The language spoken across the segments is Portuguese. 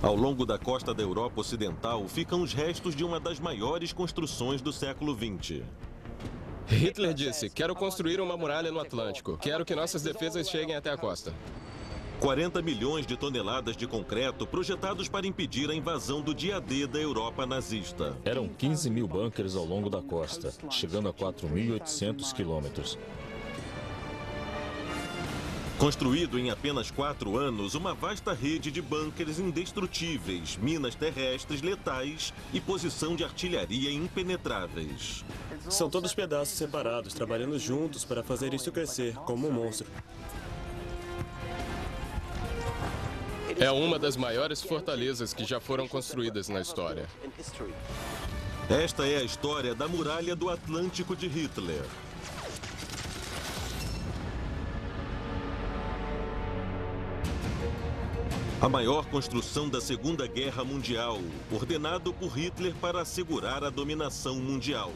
Ao longo da costa da Europa Ocidental ficam os restos de uma das maiores construções do século XX. Hitler disse: quero construir uma muralha no Atlântico. Quero que nossas defesas cheguem até a costa. 40 milhões de toneladas de concreto projetados para impedir a invasão do dia D da Europa nazista. Eram 15 mil bunkers ao longo da costa, chegando a 4.800 quilômetros. Construído em apenas 4 anos, uma vasta rede de bunkers indestrutíveis, minas terrestres letais e posição de artilharia impenetráveis. São todos pedaços separados, trabalhando juntos para fazer isso crescer, como um monstro. É uma das maiores fortalezas que já foram construídas na história. Esta é a história da Muralha do Atlântico de Hitler. A maior construção da Segunda Guerra Mundial, ordenado por Hitler para assegurar a dominação mundial.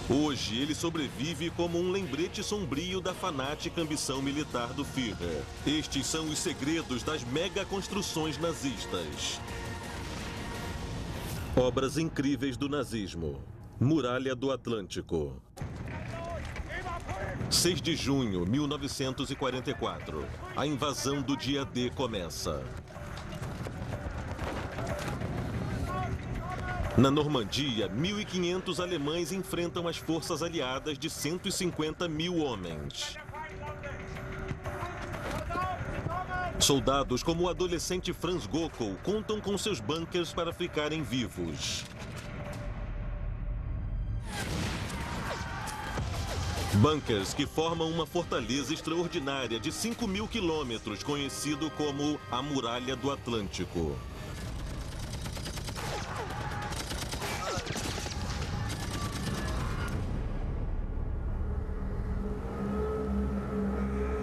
Hoje, ele sobrevive como um lembrete sombrio da fanática ambição militar do Führer. Estes são os segredos das megaconstruções nazistas. Obras incríveis do nazismo. Muralha do Atlântico. 6 de junho de 1944. A invasão do dia D começa. Na Normandia, 1.500 alemães enfrentam as forças aliadas de 150 mil homens. Soldados como o adolescente Franz Göckel contam com seus bunkers para ficarem vivos. Bunkers que formam uma fortaleza extraordinária de 5.000 quilômetros, conhecido como a Muralha do Atlântico.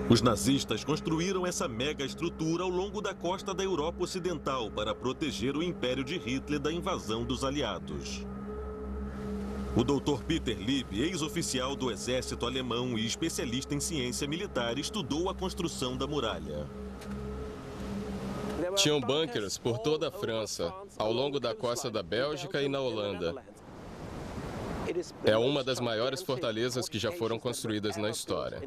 Os nazistas construíram essa mega estrutura ao longo da costa da Europa Ocidental para proteger o Império de Hitler da invasão dos aliados. O Dr. Peter Lieb, ex-oficial do exército alemão e especialista em ciência militar, estudou a construção da muralha. Tinham bunkers por toda a França, ao longo da costa da Bélgica e na Holanda. É uma das maiores fortalezas que já foram construídas na história.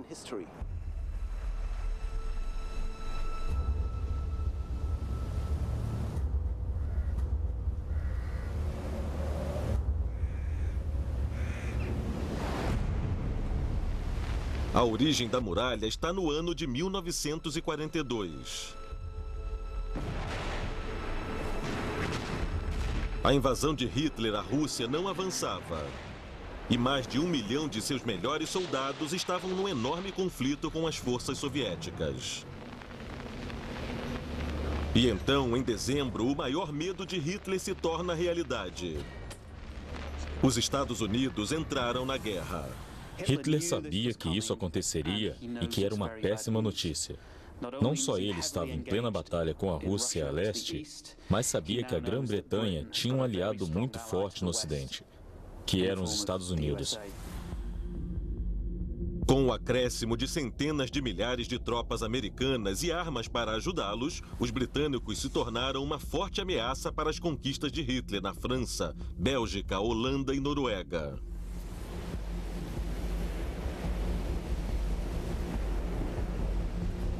A origem da muralha está no ano de 1942. A invasão de Hitler à Rússia não avançava. E mais de 1 milhão de seus melhores soldados estavam num enorme conflito com as forças soviéticas. E então, em dezembro, o maior medo de Hitler se torna realidade. Os Estados Unidos entraram na guerra. Hitler sabia que isso aconteceria e que era uma péssima notícia. Não só ele estava em plena batalha com a Rússia a leste, mas sabia que a Grã-Bretanha tinha um aliado muito forte no Ocidente, que eram os Estados Unidos. Com o acréscimo de centenas de milhares de tropas americanas e armas para ajudá-los, os britânicos se tornaram uma forte ameaça para as conquistas de Hitler na França, Bélgica, Holanda e Noruega.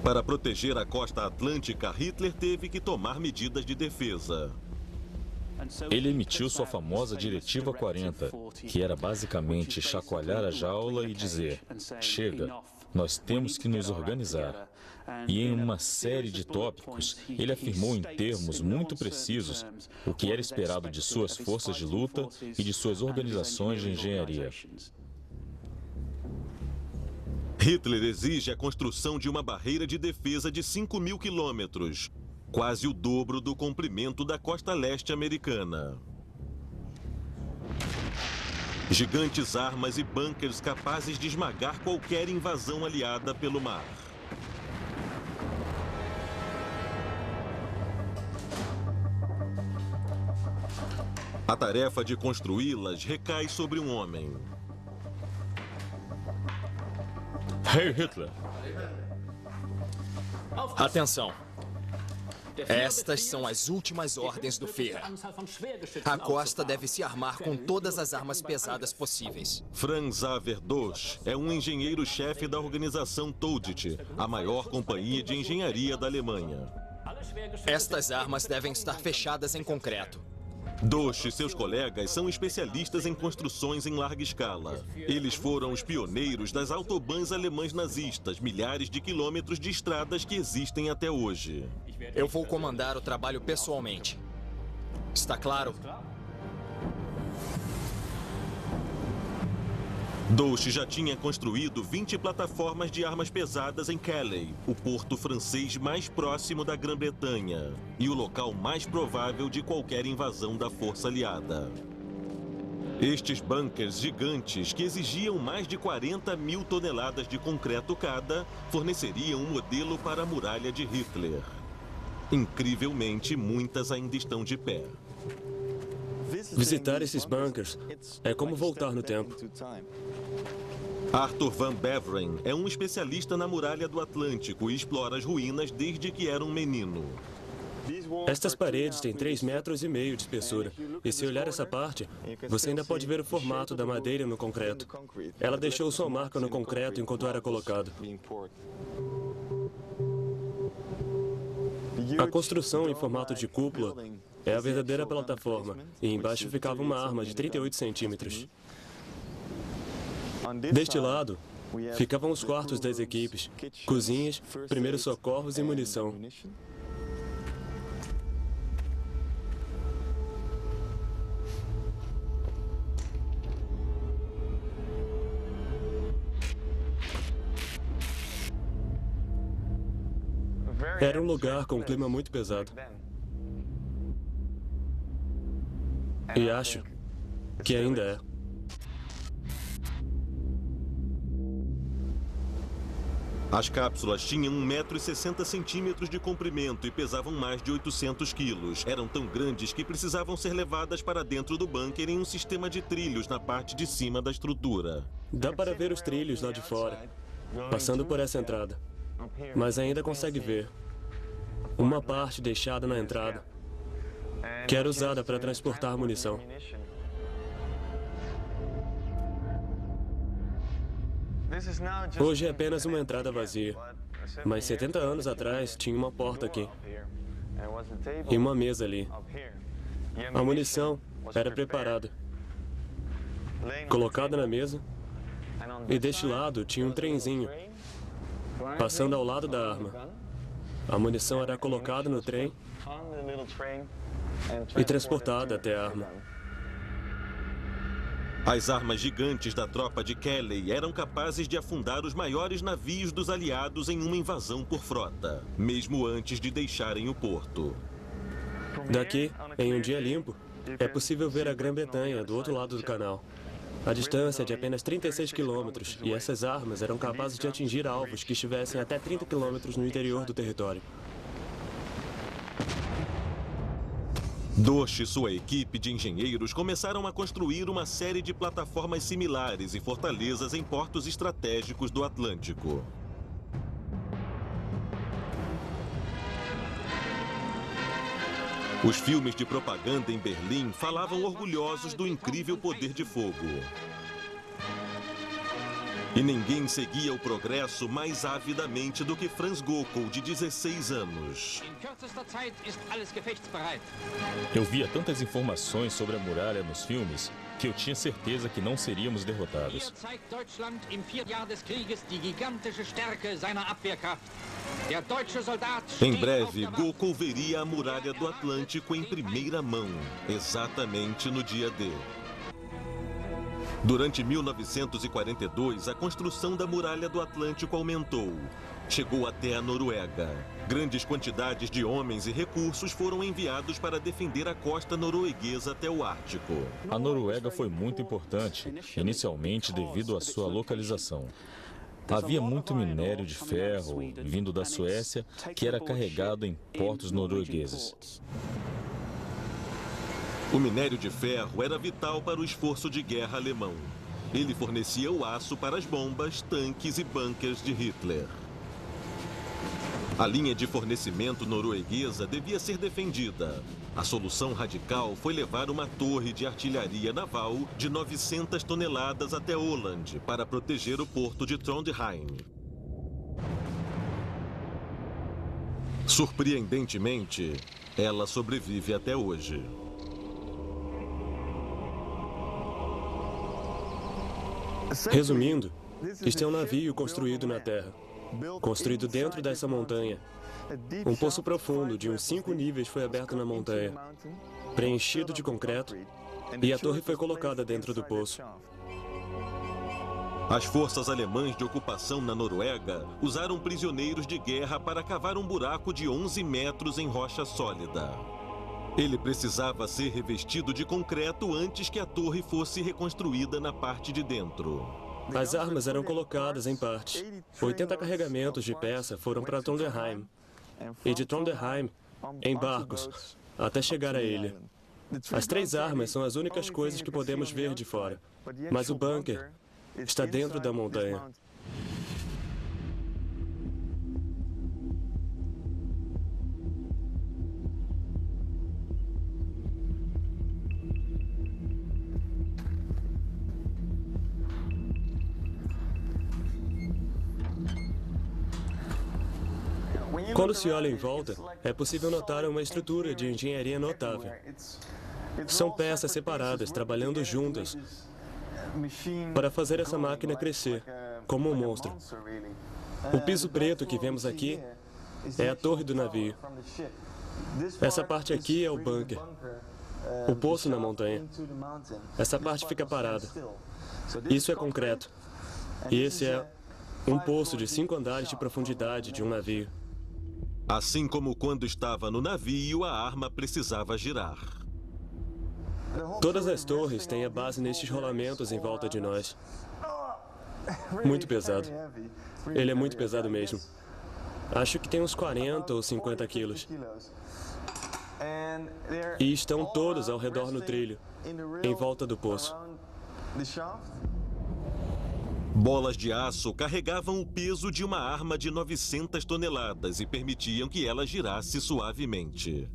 Para proteger a costa atlântica, Hitler teve que tomar medidas de defesa. Ele emitiu sua famosa Diretiva 40, que era basicamente chacoalhar a jaula e dizer: chega, nós temos que nos organizar. E em uma série de tópicos, ele afirmou em termos muito precisos o que era esperado de suas forças de luta e de suas organizações de engenharia. Hitler exige a construção de uma barreira de defesa de 5.000 quilômetros, quase o dobro do comprimento da costa leste americana. Gigantes armas e bunkers capazes de esmagar qualquer invasão aliada pelo mar. A tarefa de construí-las recai sobre um homem. Hey Hitler. Atenção. Estas são as últimas ordens do Führer. A costa deve se armar com todas as armas pesadas possíveis. Franz Xaver Dosch é um engenheiro-chefe da organização Todit, a maior companhia de engenharia da Alemanha. Estas armas devem estar fechadas em concreto. Dosch e seus colegas são especialistas em construções em larga escala. Eles foram os pioneiros das autobahns alemãs nazistas, milhares de quilômetros de estradas que existem até hoje. Eu vou comandar o trabalho pessoalmente. Está claro? Dosch já tinha construído 20 plataformas de armas pesadas em Calais, o porto francês mais próximo da Grã-Bretanha e o local mais provável de qualquer invasão da força aliada. Estes bunkers gigantes, que exigiam mais de 40 mil toneladas de concreto cada, forneceriam um modelo para a muralha de Hitler. Incrivelmente, muitas ainda estão de pé. Visitar esses bunkers é como voltar no tempo. Arthur Van Beveren é um especialista na muralha do Atlântico e explora as ruínas desde que era um menino. Estas paredes têm 3,5 metros de espessura. E se olhar essa parte, você ainda pode ver o formato da madeira no concreto. Ela deixou sua marca no concreto enquanto era colocado. A construção em formato de cúpula é a verdadeira plataforma, e embaixo ficava uma arma de 38 centímetros. Deste lado, ficavam os quartos das equipes, cozinhas, primeiros socorros e munição. Era um lugar com um clima muito pesado. E acho que ainda é. As cápsulas tinham 1,60 m de comprimento e pesavam mais de 800 quilos. Eram tão grandes que precisavam ser levadas para dentro do bunker em um sistema de trilhos na parte de cima da estrutura. Dá para ver os trilhos lá de fora, passando por essa entrada. Mas ainda consegue ver uma parte deixada na entrada, que era usada para transportar munição. Hoje é apenas uma entrada vazia, mas 70 anos atrás tinha uma porta aqui e uma mesa ali. A munição era preparada, colocada na mesa, e deste lado tinha um trenzinho passando ao lado da arma. A munição era colocada no trem e transportada até a arma. As armas gigantes da tropa de Calais eram capazes de afundar os maiores navios dos aliados em uma invasão por frota, mesmo antes de deixarem o porto. Daqui, em um dia limpo, é possível ver a Grã-Bretanha do outro lado do canal. A distância é de apenas 36 quilômetros e essas armas eram capazes de atingir alvos que estivessem até 30 quilômetros no interior do território. Dosch e sua equipe de engenheiros começaram a construir uma série de plataformas similares e fortalezas em portos estratégicos do Atlântico. Os filmes de propaganda em Berlim falavam orgulhosos do incrível poder de fogo. E ninguém seguia o progresso mais avidamente do que Franz Göckel, de 16 anos. Eu via tantas informações sobre a muralha nos filmes que eu tinha certeza que não seríamos derrotados. Em breve, Göckel veria a muralha do Atlântico em primeira mão, exatamente no dia D. Durante 1942, a construção da muralha do Atlântico aumentou. Chegou até a Noruega. Grandes quantidades de homens e recursos foram enviados para defender a costa norueguesa até o Ártico. A Noruega foi muito importante, inicialmente devido à sua localização. Havia muito minério de ferro vindo da Suécia que era carregado em portos noruegueses. O minério de ferro era vital para o esforço de guerra alemão. Ele fornecia o aço para as bombas, tanques e bunkers de Hitler. A linha de fornecimento norueguesa devia ser defendida. A solução radical foi levar uma torre de artilharia naval de 900 toneladas até Åland para proteger o porto de Trondheim. Surpreendentemente, ela sobrevive até hoje. Resumindo, este é um navio construído na Terra, construído dentro dessa montanha. Um poço profundo de uns 5 níveis foi aberto na montanha, preenchido de concreto, e a torre foi colocada dentro do poço. As forças alemãs de ocupação na Noruega usaram prisioneiros de guerra para cavar um buraco de 11 metros em rocha sólida. Ele precisava ser revestido de concreto antes que a torre fosse reconstruída na parte de dentro. As armas eram colocadas em partes. 80 carregamentos de peça foram para Trondheim, e de Trondheim, em barcos, até chegar à ilha. As 3 armas são as únicas coisas que podemos ver de fora, mas o bunker está dentro da montanha. Quando se olha em volta, é possível notar uma estrutura de engenharia notável. São peças separadas, trabalhando juntas, para fazer essa máquina crescer, como um monstro. O piso preto que vemos aqui é a torre do navio. Essa parte aqui é o bunker, o poço na montanha. Essa parte fica parada. Isso é concreto. E esse é um poço de 5 andares de profundidade de um navio. Assim como quando estava no navio, a arma precisava girar. Todas as torres têm a base nestes rolamentos em volta de nós. Muito pesado. Ele é muito pesado mesmo. Acho que tem uns 40 ou 50 quilos. E estão todos ao redor no trilho, em volta do poço. Bolas de aço carregavam o peso de uma arma de 900 toneladas e permitiam que ela girasse suavemente.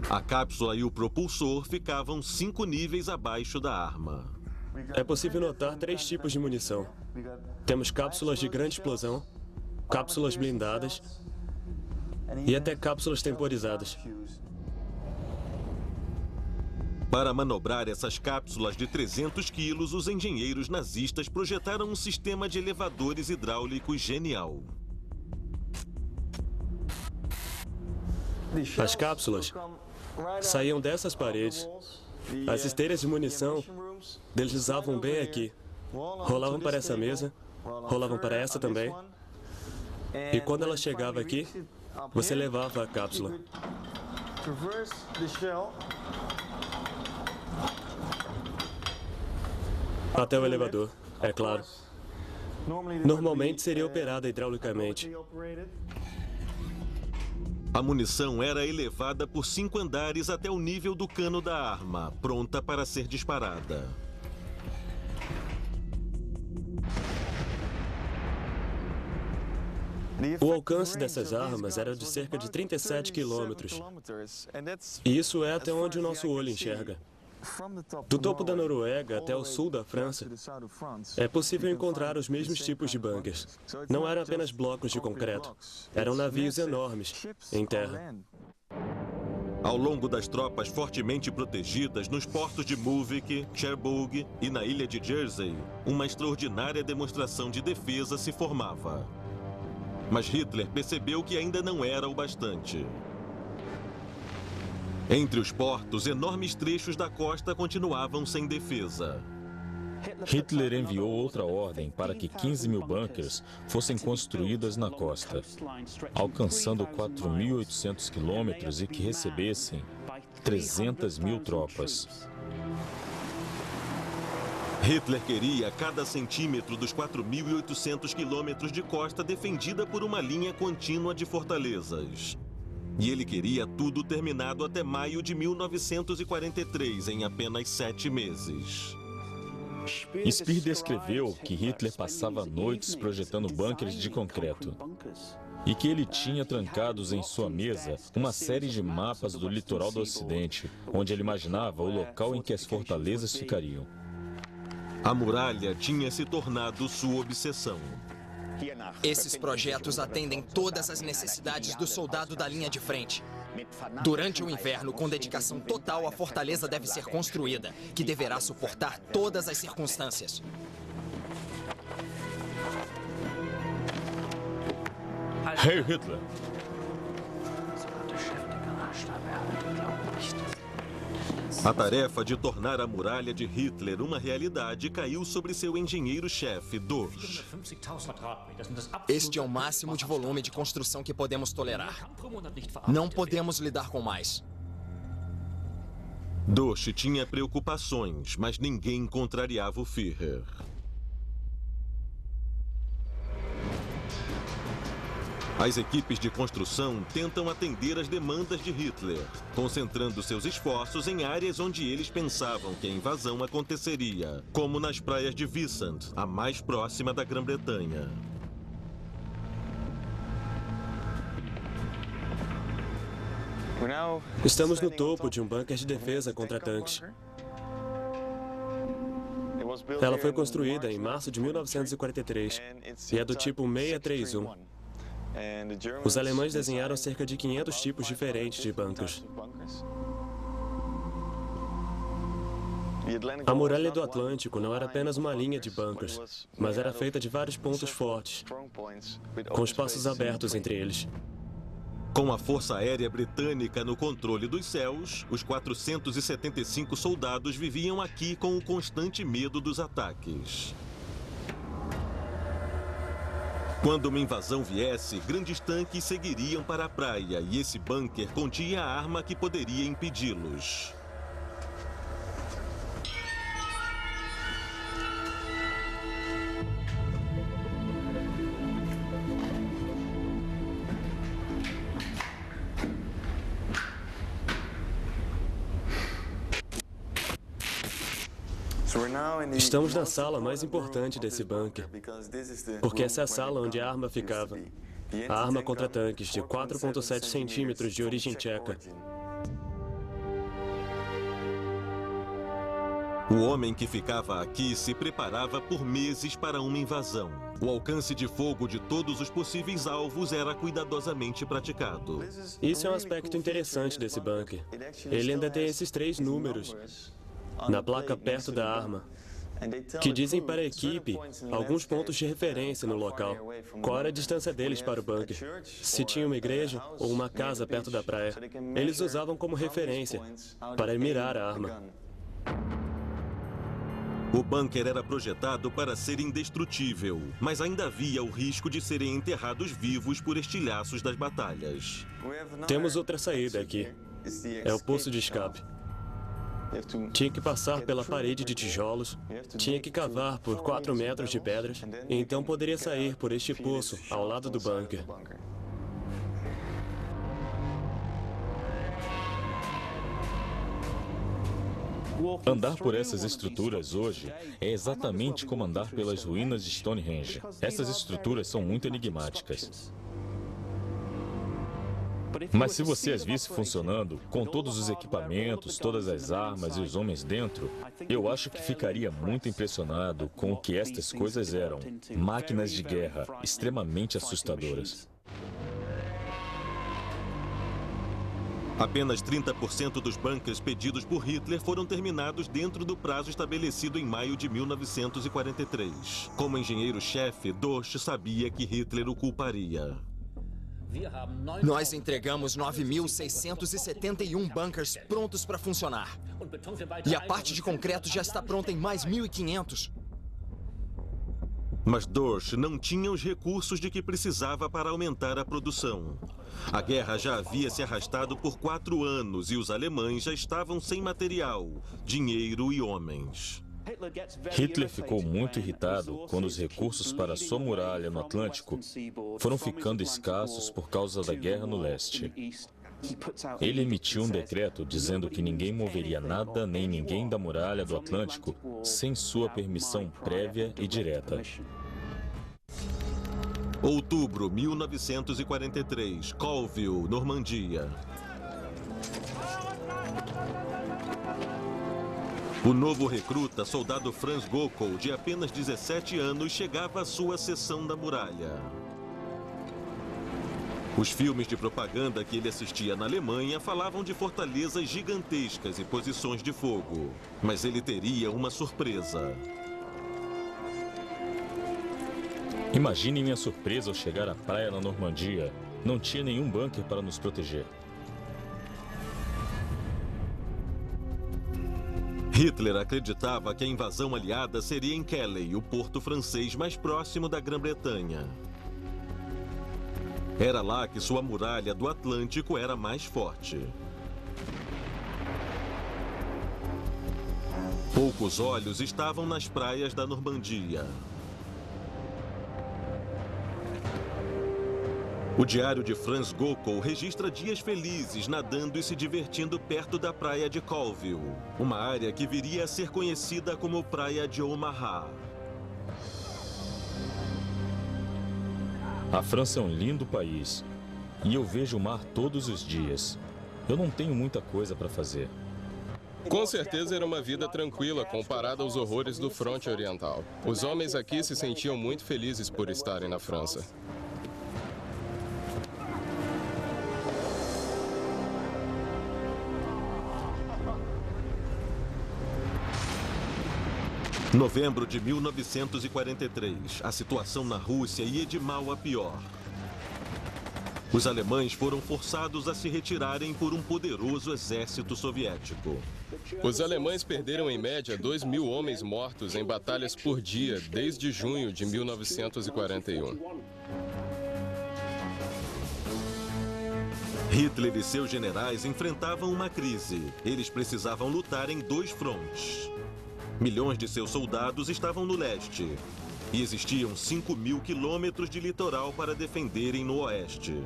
A cápsula e o propulsor ficavam 5 níveis abaixo da arma. É possível notar 3 tipos de munição. Temos cápsulas de grande explosão, cápsulas blindadas e até cápsulas temporizadas. Para manobrar essas cápsulas de 300 quilos, os engenheiros nazistas projetaram um sistema de elevadores hidráulicos genial. As cápsulas saíam dessas paredes. As esteiras de munição deslizavam bem aqui. Rolavam para essa mesa, rolavam para essa também. E quando ela chegava aqui, você levava a cápsula. Até o elevador, é claro. Normalmente seria operada hidraulicamente. A munição era elevada por 5 andares até o nível do cano da arma, pronta para ser disparada. O alcance dessas armas era de cerca de 37 quilômetros. E isso é até onde o nosso olho enxerga. Do topo da Noruega até o sul da França, é possível encontrar os mesmos tipos de bunkers. Não eram apenas blocos de concreto, eram navios enormes, em terra. Ao longo das tropas fortemente protegidas nos portos de Muvik, Cherbourg e na ilha de Jersey, uma extraordinária demonstração de defesa se formava. Mas Hitler percebeu que ainda não era o bastante. Entre os portos, enormes trechos da costa continuavam sem defesa. Hitler enviou outra ordem para que 15 mil bunkers fossem construídos na costa, alcançando 4.800 quilômetros e que recebessem 300 mil tropas. Hitler queria cada centímetro dos 4.800 quilômetros de costa defendida por uma linha contínua de fortalezas. E ele queria tudo terminado até maio de 1943, em apenas 7 meses. Speer descreveu que Hitler passava noites projetando bunkers de concreto e que ele tinha trancados em sua mesa uma série de mapas do litoral do Ocidente, onde ele imaginava o local em que as fortalezas ficariam. A muralha tinha se tornado sua obsessão. Esses projetos atendem todas as necessidades do soldado da linha de frente. Durante o inverno, com dedicação total, a fortaleza deve ser construída, que deverá suportar todas as circunstâncias. Heil Hitler! A tarefa de tornar a muralha de Hitler uma realidade caiu sobre seu engenheiro-chefe, Dorsch. Este é o máximo de volume de construção que podemos tolerar. Não podemos lidar com mais. Dorsch tinha preocupações, mas ninguém contrariava o Führer. As equipes de construção tentam atender às demandas de Hitler, concentrando seus esforços em áreas onde eles pensavam que a invasão aconteceria, como nas praias de Wissant, a mais próxima da Grã-Bretanha. Estamos no topo de um bunker de defesa contra tanques. Ela foi construída em março de 1943 e é do tipo 631. Os alemães desenharam cerca de 500 tipos diferentes de bunkers. A muralha do Atlântico não era apenas uma linha de bunkers, mas era feita de vários pontos fortes, com espaços abertos entre eles. Com a Força Aérea Britânica no controle dos céus, os 475 soldados viviam aqui com o constante medo dos ataques. Quando uma invasão viesse, grandes tanques seguiriam para a praia e esse bunker continha a arma que poderia impedi-los. Estamos na sala mais importante desse bunker, porque essa é a sala onde a arma ficava. A arma contra tanques de 4,7 centímetros de origem tcheca. O homem que ficava aqui se preparava por meses para uma invasão. O alcance de fogo de todos os possíveis alvos era cuidadosamente praticado. Isso é um aspecto interessante desse bunker. Ele ainda tem esses 3 números na placa perto da arma, que dizem para a equipe alguns pontos de referência no local. Qual era a distância deles para o bunker? Se tinha uma igreja ou uma casa perto da praia. Eles usavam como referência para mirar a arma. O bunker era projetado para ser indestrutível, mas ainda havia o risco de serem enterrados vivos por estilhaços das batalhas. Temos outra saída aqui. É o poço de escape. Tinha que passar pela parede de tijolos, tinha que cavar por 4 metros de pedras, e então poderia sair por este poço ao lado do bunker. Andar por essas estruturas hoje é exatamente como andar pelas ruínas de Stonehenge. Essas estruturas são muito enigmáticas. Mas se você as visse funcionando, com todos os equipamentos, todas as armas e os homens dentro, eu acho que ficaria muito impressionado com o que estas coisas eram. Máquinas de guerra extremamente assustadoras. Apenas 30% dos bunkers pedidos por Hitler foram terminados dentro do prazo estabelecido em maio de 1943. Como engenheiro-chefe, Dorsch sabia que Hitler o culparia. Nós entregamos 9.671 bunkers prontos para funcionar. E a parte de concreto já está pronta em mais 1.500. Mas Dorsch não tinha os recursos de que precisava para aumentar a produção. A guerra já havia se arrastado por 4 anos e os alemães já estavam sem material, dinheiro e homens. Hitler ficou muito irritado quando os recursos para sua muralha no Atlântico foram ficando escassos por causa da guerra no leste. Ele emitiu um decreto dizendo que ninguém moveria nada nem ninguém da muralha do Atlântico sem sua permissão prévia e direta. Outubro 1943, Colville, Normandia. O novo recruta, soldado Franz Göckel, de apenas 17 anos, chegava à sua seção da muralha. Os filmes de propaganda que ele assistia na Alemanha falavam de fortalezas gigantescas e posições de fogo. Mas ele teria uma surpresa. Imagine minha surpresa ao chegar à praia na Normandia. Não tinha nenhum bunker para nos proteger. Hitler acreditava que a invasão aliada seria em Calais, o porto francês mais próximo da Grã-Bretanha. Era lá que sua muralha do Atlântico era mais forte. Poucos olhos estavam nas praias da Normandia. O diário de Franz Göckel registra dias felizes nadando e se divertindo perto da praia de Colville, uma área que viria a ser conhecida como Praia de Omaha. A França é um lindo país e eu vejo o mar todos os dias. Eu não tenho muita coisa para fazer. Com certeza era uma vida tranquila comparada aos horrores do fronte oriental. Os homens aqui se sentiam muito felizes por estarem na França. Novembro de 1943, a situação na Rússia ia de mal a pior. Os alemães foram forçados a se retirarem por um poderoso exército soviético. Os alemães perderam em média 2.000 homens mortos em batalhas por dia desde junho de 1941. Hitler e seus generais enfrentavam uma crise. Eles precisavam lutar em dois frontes. Milhões de seus soldados estavam no leste e existiam 5.000 quilômetros de litoral para defenderem no oeste.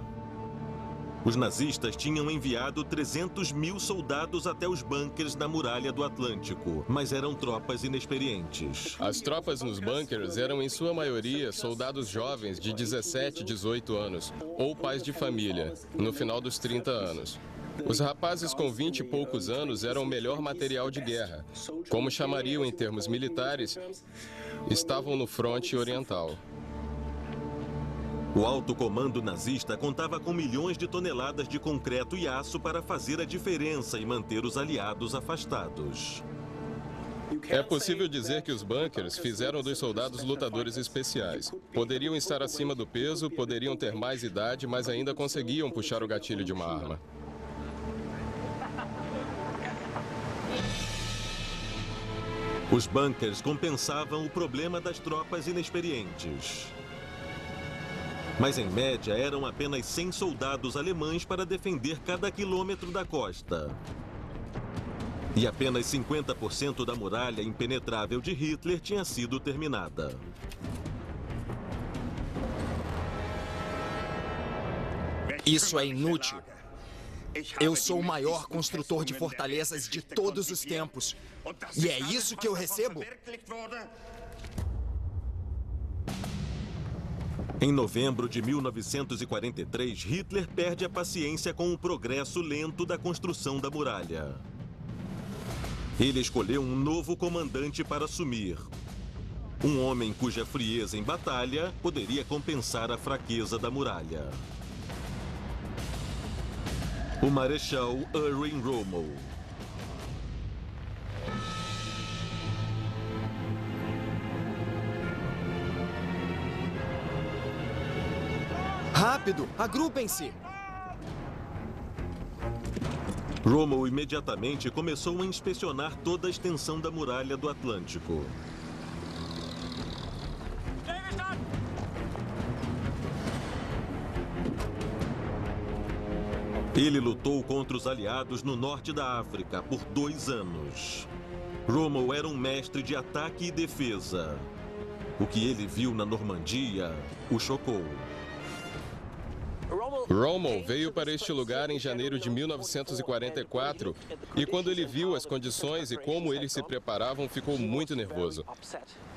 Os nazistas tinham enviado 300.000 soldados até os bunkers da muralha do Atlântico, mas eram tropas inexperientes. As tropas nos bunkers eram, em sua maioria, soldados jovens de 17, 18 anos, ou pais de família, no final dos 30 anos. Os rapazes com 20 e poucos anos eram o melhor material de guerra. Como chamariam em termos militares, estavam no fronte oriental. O alto comando nazista contava com milhões de toneladas de concreto e aço para fazer a diferença e manter os aliados afastados. É possível dizer que os bunkers fizeram dos soldados lutadores especiais. Poderiam estar acima do peso, poderiam ter mais idade, mas ainda conseguiam puxar o gatilho de uma arma. Os bunkers compensavam o problema das tropas inexperientes. Mas, em média, eram apenas 100 soldados alemães para defender cada quilômetro da costa. E apenas 50% da muralha impenetrável de Hitler tinha sido terminada. Isso é inútil. Eu sou o maior construtor de fortalezas de todos os tempos. E é isso que eu recebo? Em novembro de 1943, Hitler perde a paciência com o progresso lento da construção da muralha. Ele escolheu um novo comandante para assumir. Um homem cuja frieza em batalha poderia compensar a fraqueza da muralha. O Marechal Erwin Rommel. Rápido, agrupem-se! Rommel imediatamente começou a inspecionar toda a extensão da muralha do Atlântico. Ele lutou contra os aliados no norte da África por 2 anos. Rommel era um mestre de ataque e defesa. O que ele viu na Normandia o chocou. Rommel veio para este lugar em janeiro de 1944 e quando ele viu as condições e como eles se preparavam, ficou muito nervoso.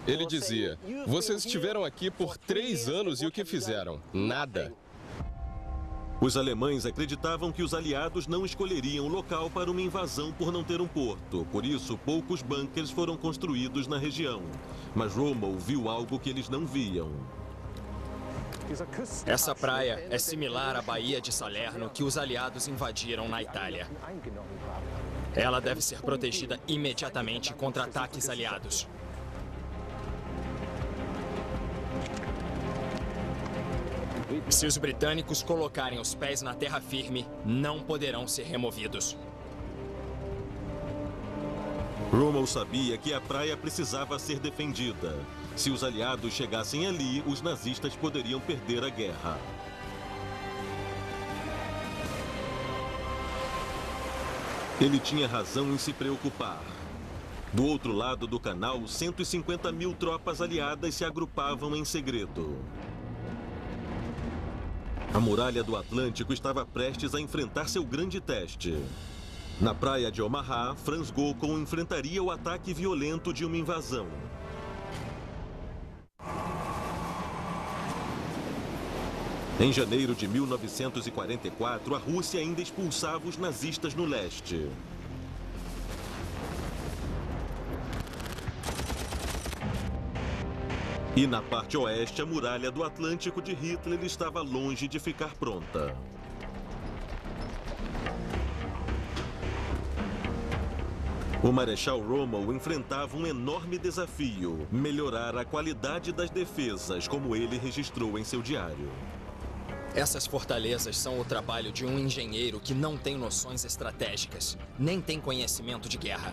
Ele dizia: "Vocês estiveram aqui por 3 anos e o que fizeram? Nada." Os alemães acreditavam que os aliados não escolheriam o local para uma invasão por não ter um porto. Por isso, poucos bunkers foram construídos na região. Mas Rommel viu algo que eles não viam. Essa praia é similar à Baía de Salerno que os aliados invadiram na Itália. Ela deve ser protegida imediatamente contra ataques aliados. Se os britânicos colocarem os pés na terra firme, não poderão ser removidos. Rommel sabia que a praia precisava ser defendida. Se os aliados chegassem ali, os nazistas poderiam perder a guerra. Ele tinha razão em se preocupar. Do outro lado do canal, 150 mil tropas aliadas se agrupavam em segredo. A muralha do Atlântico estava prestes a enfrentar seu grande teste. Na praia de Omaha, Franz Gökel enfrentaria o ataque violento de uma invasão. Em janeiro de 1944, a Rússia ainda expulsava os nazistas no leste. E na parte oeste, a muralha do Atlântico de Hitler estava longe de ficar pronta. O Marechal Rommel enfrentava um enorme desafio: melhorar a qualidade das defesas, como ele registrou em seu diário. Essas fortalezas são o trabalho de um engenheiro que não tem noções estratégicas, nem tem conhecimento de guerra.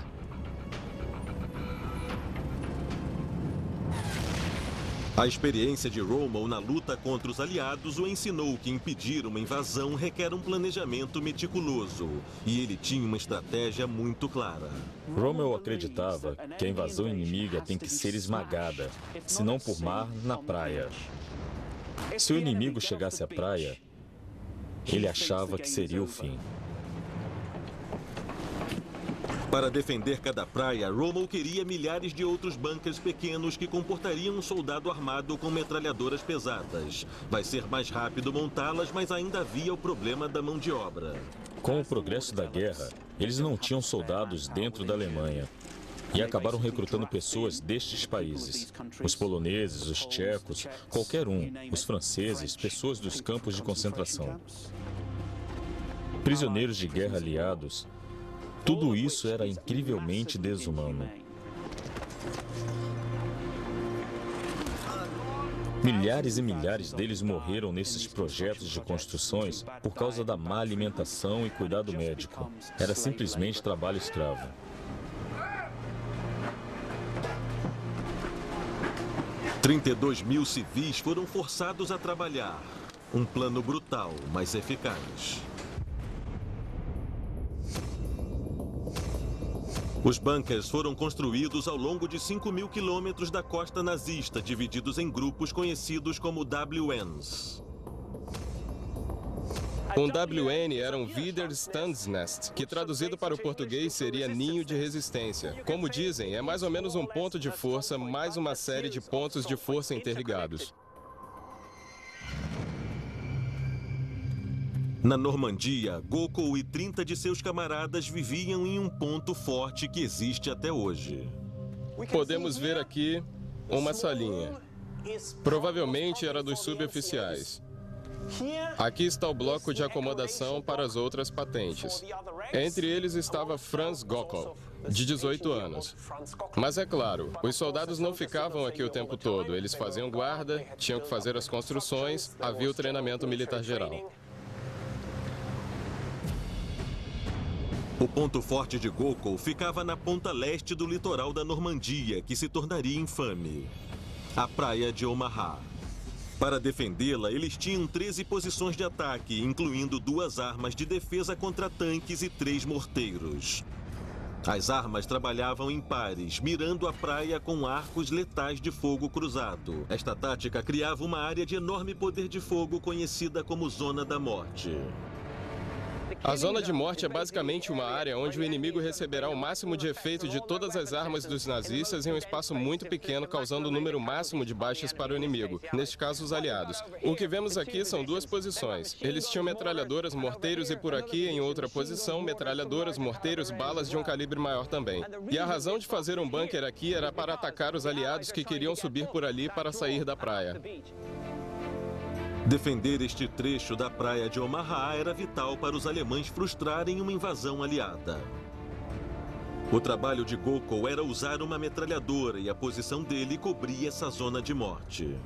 A experiência de Rommel na luta contra os aliados o ensinou que impedir uma invasão requer um planejamento meticuloso, e ele tinha uma estratégia muito clara. Rommel acreditava que a invasão inimiga tem que ser esmagada, se não por mar, na praia. Se o inimigo chegasse à praia, ele achava que seria o fim. Para defender cada praia, Rommel queria milhares de outros bunkers pequenos que comportariam um soldado armado com metralhadoras pesadas. Vai ser mais rápido montá-las, mas ainda havia o problema da mão de obra. Com o progresso da guerra, eles não tinham soldados dentro da Alemanha e acabaram recrutando pessoas destes países. Os poloneses, os tchecos, qualquer um, os franceses, pessoas dos campos de concentração. Prisioneiros de guerra aliados. Tudo isso era incrivelmente desumano. Milhares e milhares deles morreram nesses projetos de construções por causa da má alimentação e cuidado médico. Era simplesmente trabalho escravo. – 32 mil civis foram forçados a trabalhar. Um plano brutal, mas eficaz. Os bunkers foram construídos ao longo de 5.000 quilômetros da costa nazista, divididos em grupos conhecidos como WNs. Um WN era um Widerstandsnest, que traduzido para o português seria ninho de resistência. Como dizem, é mais ou menos um ponto de força mais uma série de pontos de força interligados. Na Normandia, Gökel e 30 de seus camaradas viviam em um ponto forte que existe até hoje. Podemos ver aqui uma salinha. Provavelmente era dos suboficiais. Aqui está o bloco de acomodação para as outras patentes. Entre eles estava Franz Gökel, de 18 anos. Mas é claro, os soldados não ficavam aqui o tempo todo. Eles faziam guarda, tinham que fazer as construções, havia o treinamento militar geral. O ponto forte de Gökel ficava na ponta leste do litoral da Normandia, que se tornaria infame: a praia de Omaha. Para defendê-la, eles tinham 13 posições de ataque, incluindo 2 armas de defesa contra tanques e 3 morteiros. As armas trabalhavam em pares, mirando a praia com arcos letais de fogo cruzado. Esta tática criava uma área de enorme poder de fogo conhecida como Zona da Morte. A Zona de Morte é basicamente uma área onde o inimigo receberá o máximo de efeito de todas as armas dos nazistas em um espaço muito pequeno, causando o número máximo de baixas para o inimigo, neste caso os aliados. O que vemos aqui são duas posições. Eles tinham metralhadoras, morteiros e por aqui, em outra posição, metralhadoras, morteiros, balas de um calibre maior também. E a razão de fazer um bunker aqui era para atacar os aliados que queriam subir por ali para sair da praia. Defender este trecho da praia de Omaha era vital para os alemães frustrarem uma invasão aliada. O trabalho de Gokul era usar uma metralhadora e a posição dele cobria essa zona de morte.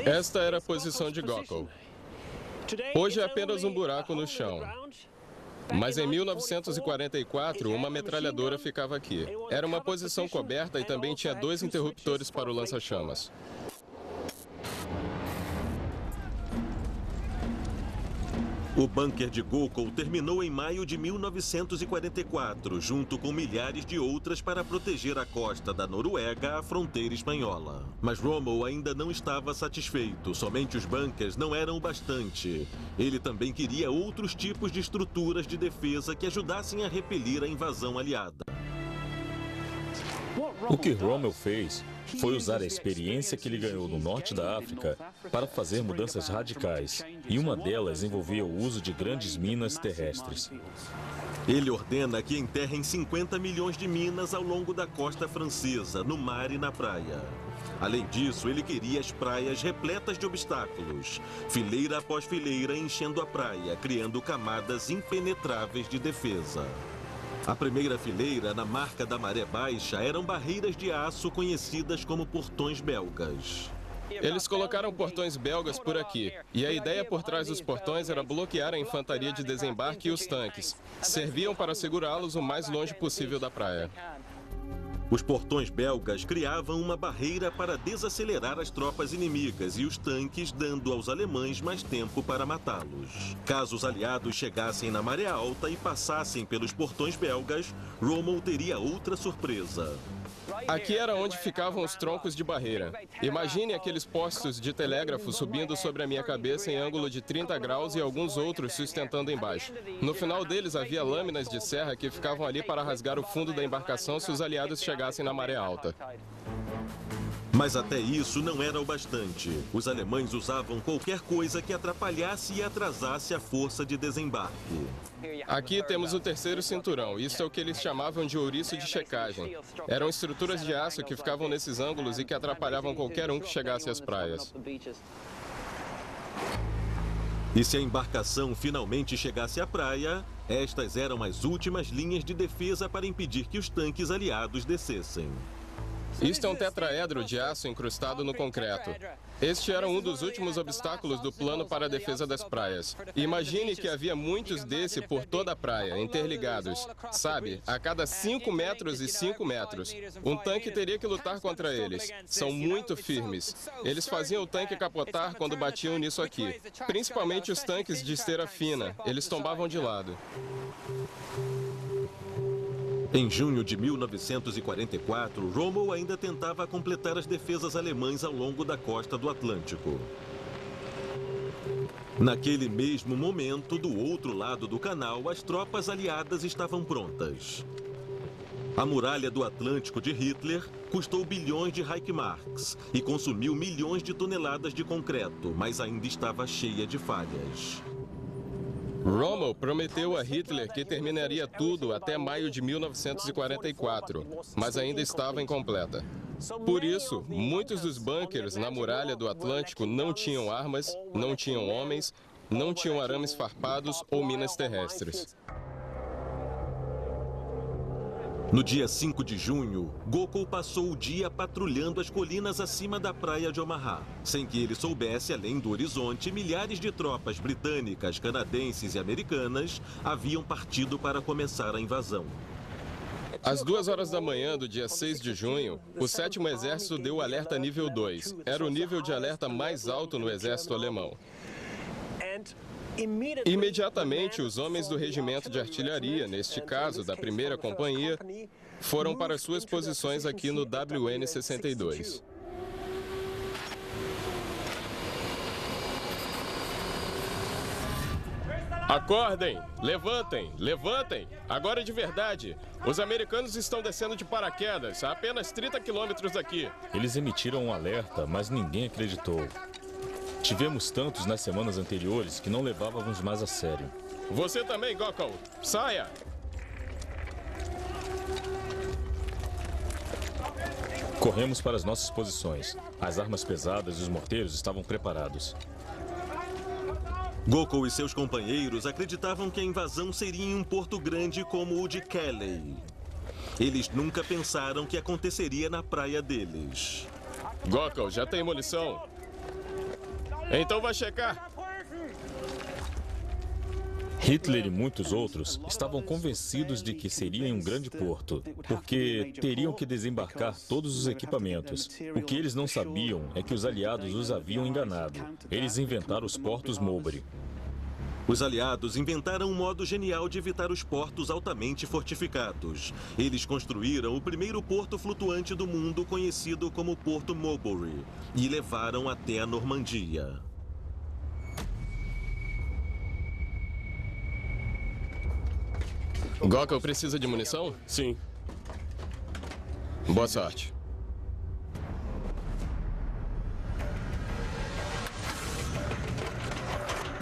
Esta era a posição de Gokul. Hoje é apenas um buraco no chão. Mas em 1944, uma metralhadora ficava aqui. Era uma posição coberta e também tinha 2 interruptores para o lança-chamas. O bunker de Gokul terminou em maio de 1944, junto com milhares de outras para proteger a costa da Noruega à fronteira espanhola. Mas Rommel ainda não estava satisfeito, somente os bunkers não eram o bastante. Ele também queria outros tipos de estruturas de defesa que ajudassem a repelir a invasão aliada. O que Rommel fez foi usar a experiência que ele ganhou no norte da África para fazer mudanças radicais, e uma delas envolvia o uso de grandes minas terrestres. Ele ordena que enterrem 50 milhões de minas ao longo da costa francesa, no mar e na praia. Além disso, ele queria as praias repletas de obstáculos, fileira após fileira enchendo a praia, criando camadas impenetráveis de defesa. A primeira fileira, na marca da maré baixa, eram barreiras de aço conhecidas como portões belgas. Eles colocaram portões belgas por aqui, e a ideia por trás dos portões era bloquear a infantaria de desembarque e os tanques. Serviam para segurá-los o mais longe possível da praia. Os portões belgas criavam uma barreira para desacelerar as tropas inimigas e os tanques, dando aos alemães mais tempo para matá-los. Caso os aliados chegassem na maré alta e passassem pelos portões belgas, Rommel teria outra surpresa. Aqui era onde ficavam os troncos de barreira. Imagine aqueles postos de telégrafo subindo sobre a minha cabeça em ângulo de 30 graus e alguns outros sustentando embaixo. No final deles havia lâminas de serra que ficavam ali para rasgar o fundo da embarcação se os aliados chegassem na maré alta. Mas até isso não era o bastante. Os alemães usavam qualquer coisa que atrapalhasse e atrasasse a força de desembarque. Aqui temos o terceiro cinturão. Isso é o que eles chamavam de ouriço de checagem. Eram estruturas de aço que ficavam nesses ângulos e que atrapalhavam qualquer um que chegasse às praias. E se a embarcação finalmente chegasse à praia, estas eram as últimas linhas de defesa para impedir que os tanques aliados descessem. Isto é um tetraedro de aço incrustado no concreto. Este era um dos últimos obstáculos do plano para a defesa das praias. Imagine que havia muitos desse por toda a praia, interligados. Sabe, a cada 5 metros e 5 metros. Um tanque teria que lutar contra eles. São muito firmes. Eles faziam o tanque capotar quando batiam nisso aqui. Principalmente os tanques de esteira fina. Eles tombavam de lado. Em junho de 1944, Rommel ainda tentava completar as defesas alemãs ao longo da costa do Atlântico. Naquele mesmo momento, do outro lado do canal, as tropas aliadas estavam prontas. A muralha do Atlântico de Hitler custou bilhões de Reichsmarks e consumiu milhões de toneladas de concreto, mas ainda estava cheia de falhas. Rommel prometeu a Hitler que terminaria tudo até maio de 1944, mas ainda estava incompleta. Por isso, muitos dos bunkers na muralha do Atlântico não tinham armas, não tinham homens, não tinham arames farpados ou minas terrestres. No dia 5 de junho, Gokul passou o dia patrulhando as colinas acima da praia de Omaha. Sem que ele soubesse, além do horizonte, milhares de tropas britânicas, canadenses e americanas haviam partido para começar a invasão. Às 2 horas da manhã do dia 6 de junho, o 7º Exército deu o alerta nível 2. Era o nível de alerta mais alto no exército alemão. Imediatamente, os homens do regimento de artilharia, neste caso da 1ª Companhia, foram para suas posições aqui no WN-62. Acordem! Levantem! Levantem! Agora de verdade! Os americanos estão descendo de paraquedas, a apenas 30 quilômetros daqui. Eles emitiram um alerta, mas ninguém acreditou. Tivemos tantos nas semanas anteriores que não levávamos mais a sério. Você também, Gokul! Saia! Corremos para as nossas posições. As armas pesadas e os morteiros estavam preparados. Gokul e seus companheiros acreditavam que a invasão seria em um porto grande como o de Calley. Eles nunca pensaram que aconteceria na praia deles. Gokul, já tem munição? Então vai checar. Hitler e muitos outros estavam convencidos de que seria em um grande porto, porque teriam que desembarcar todos os equipamentos. O que eles não sabiam é que os aliados os haviam enganado. Eles inventaram os portos Mulberry. Os aliados inventaram um modo genial de evitar os portos altamente fortificados. Eles construíram o primeiro porto flutuante do mundo, conhecido como Porto Mulberry, e levaram até a Normandia. Gokul precisa de munição? Sim. Boa sorte.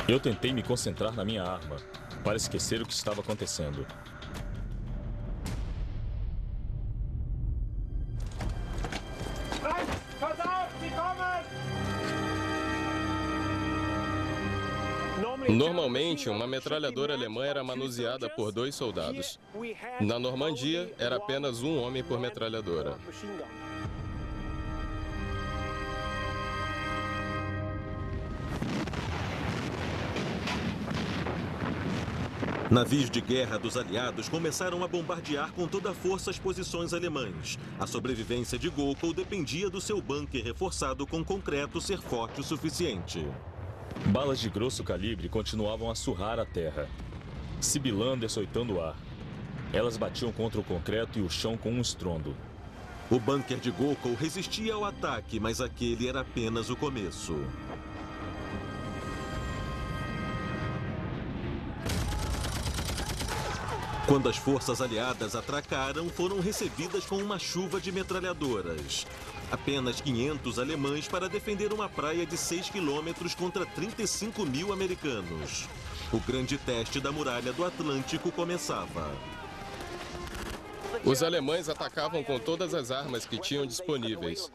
Eu tentei me concentrar na minha arma, para esquecer o que estava acontecendo. Normalmente, uma metralhadora alemã era manuseada por 2 soldados. Na Normandia, era apenas um homem por metralhadora. Navios de guerra dos aliados começaram a bombardear com toda a força as posições alemãs. A sobrevivência de Gokul dependia do seu bunker reforçado com concreto ser forte o suficiente. Balas de grosso calibre continuavam a surrar a terra, sibilando e açoitando o ar. Elas batiam contra o concreto e o chão com um estrondo. O bunker de Gokul resistia ao ataque, mas aquele era apenas o começo. Quando as forças aliadas atracaram, foram recebidas com uma chuva de metralhadoras. Apenas 500 alemães para defender uma praia de 6 quilômetros contra 35 mil americanos. O grande teste da muralha do Atlântico começava. Os alemães atacavam com todas as armas que tinham disponíveis.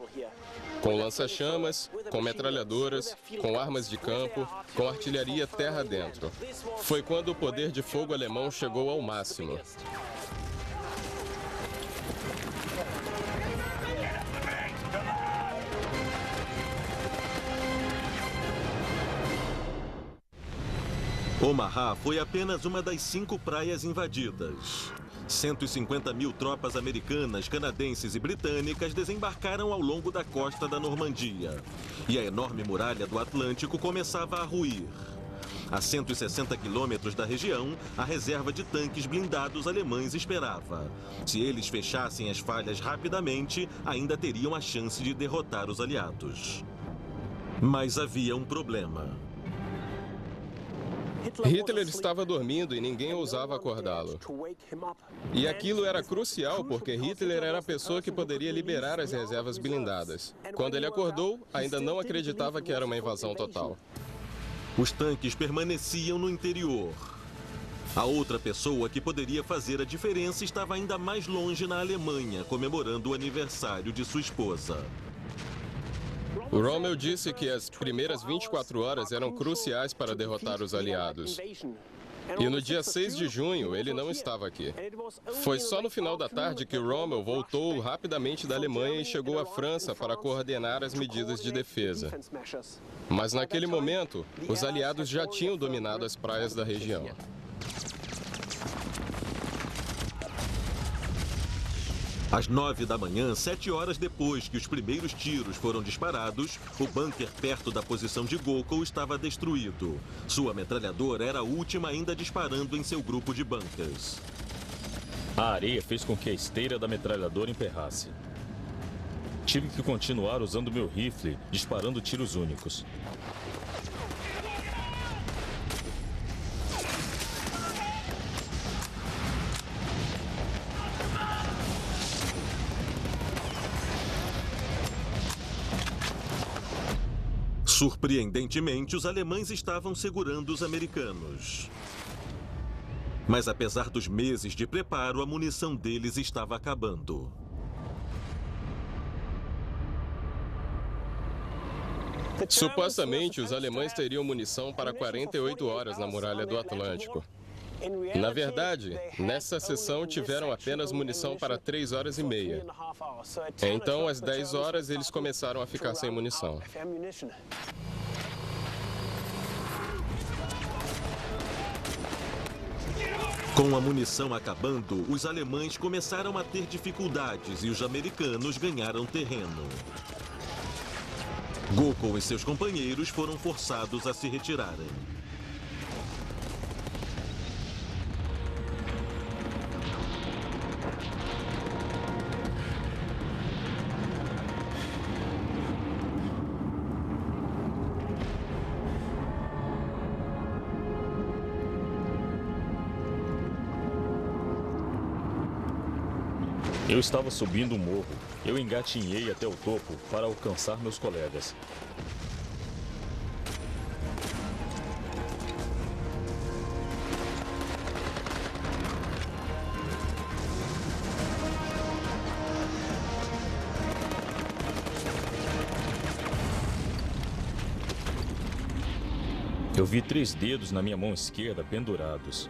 Com lança-chamas, com metralhadoras, com armas de campo, com artilharia terra dentro. Foi quando o poder de fogo alemão chegou ao máximo. Omaha foi apenas uma das 5 praias invadidas. 150 mil tropas americanas, canadenses e britânicas desembarcaram ao longo da costa da Normandia. E a enorme muralha do Atlântico começava a ruir. A 160 quilômetros da região, a reserva de tanques blindados alemães esperava. Se eles fechassem as falhas rapidamente, ainda teriam a chance de derrotar os aliados. Mas havia um problema. Hitler estava dormindo e ninguém ousava acordá-lo. E aquilo era crucial porque Hitler era a pessoa que poderia liberar as reservas blindadas. Quando ele acordou, ainda não acreditava que era uma invasão total. Os tanques permaneciam no interior. A outra pessoa que poderia fazer a diferença estava ainda mais longe na Alemanha, comemorando o aniversário de sua esposa. O Rommel disse que as primeiras 24 horas eram cruciais para derrotar os aliados. E no dia 6 de junho, ele não estava aqui. Foi só no final da tarde que Rommel voltou rapidamente da Alemanha e chegou à França para coordenar as medidas de defesa. Mas naquele momento, os aliados já tinham dominado as praias da região. Às 9 da manhã, 7 horas depois que os primeiros tiros foram disparados, o bunker perto da posição de Gokul estava destruído. Sua metralhadora era a última ainda disparando em seu grupo de bunkers. A areia fez com que a esteira da metralhadora emperrasse. Tive que continuar usando meu rifle, disparando tiros únicos. Surpreendentemente, os alemães estavam segurando os americanos. Mas apesar dos meses de preparo, a munição deles estava acabando. Supostamente, os alemães teriam munição para 48 horas na Muralha do Atlântico. Na verdade, nessa sessão tiveram apenas munição para 3 horas e meia. Então, às 10 horas, eles começaram a ficar sem munição. Com a munição acabando, os alemães começaram a ter dificuldades e os americanos ganharam terreno. Gokul e seus companheiros foram forçados a se retirarem. Eu estava subindo um morro. Eu engatinhei até o topo para alcançar meus colegas. Eu vi 3 dedos na minha mão esquerda pendurados.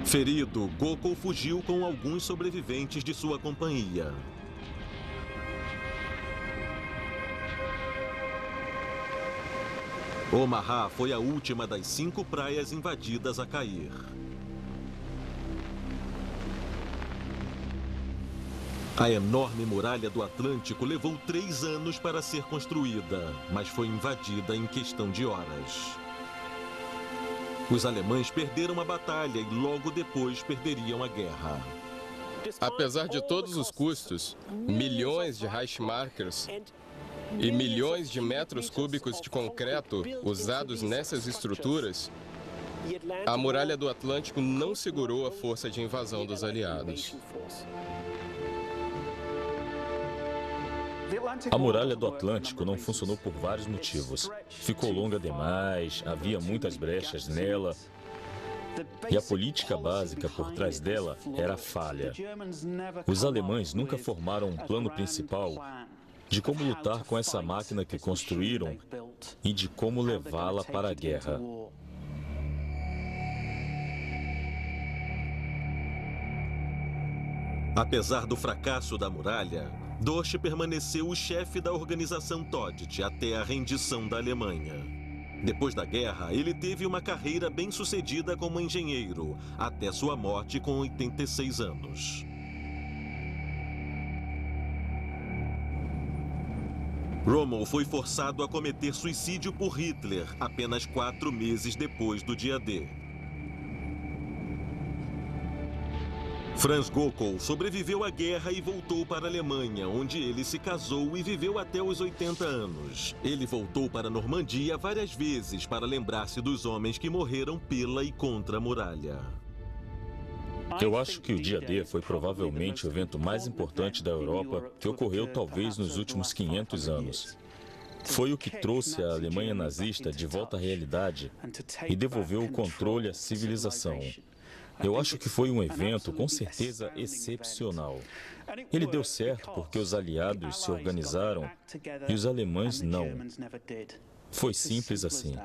Ferido, Gokul fugiu com alguns sobreviventes de sua companhia. Omaha foi a última das 5 praias invadidas a cair. A enorme muralha do Atlântico levou 3 anos para ser construída, mas foi invadida em questão de horas. Os alemães perderam a batalha e logo depois perderiam a guerra. Apesar de todos os custos, milhões de Reichsmarkers e milhões de metros cúbicos de concreto usados nessas estruturas, a Muralha do Atlântico não segurou a força de invasão dos aliados. A Muralha do Atlântico não funcionou por vários motivos. Ficou longa demais, havia muitas brechas nela, e a política básica por trás dela era falha. Os alemães nunca formaram um plano principal de como lutar com essa máquina que construíram e de como levá-la para a guerra. Apesar do fracasso da muralha, Dosch permaneceu o chefe da organização Todt até a rendição da Alemanha. Depois da guerra, ele teve uma carreira bem-sucedida como engenheiro, até sua morte com 86 anos. Rommel foi forçado a cometer suicídio por Hitler apenas 4 meses depois do dia D. Franz Gokul sobreviveu à guerra e voltou para a Alemanha, onde ele se casou e viveu até os 80 anos. Ele voltou para a Normandia várias vezes para lembrar-se dos homens que morreram pela e contra a muralha. Eu acho que o dia D foi provavelmente o evento mais importante da Europa que ocorreu talvez nos últimos 500 anos. Foi o que trouxe a Alemanha nazista de volta à realidade e devolveu o controle à civilização. Eu acho que foi um evento, com certeza, excepcional. Ele deu certo porque os aliados se organizaram e os alemães não. Foi simples assim.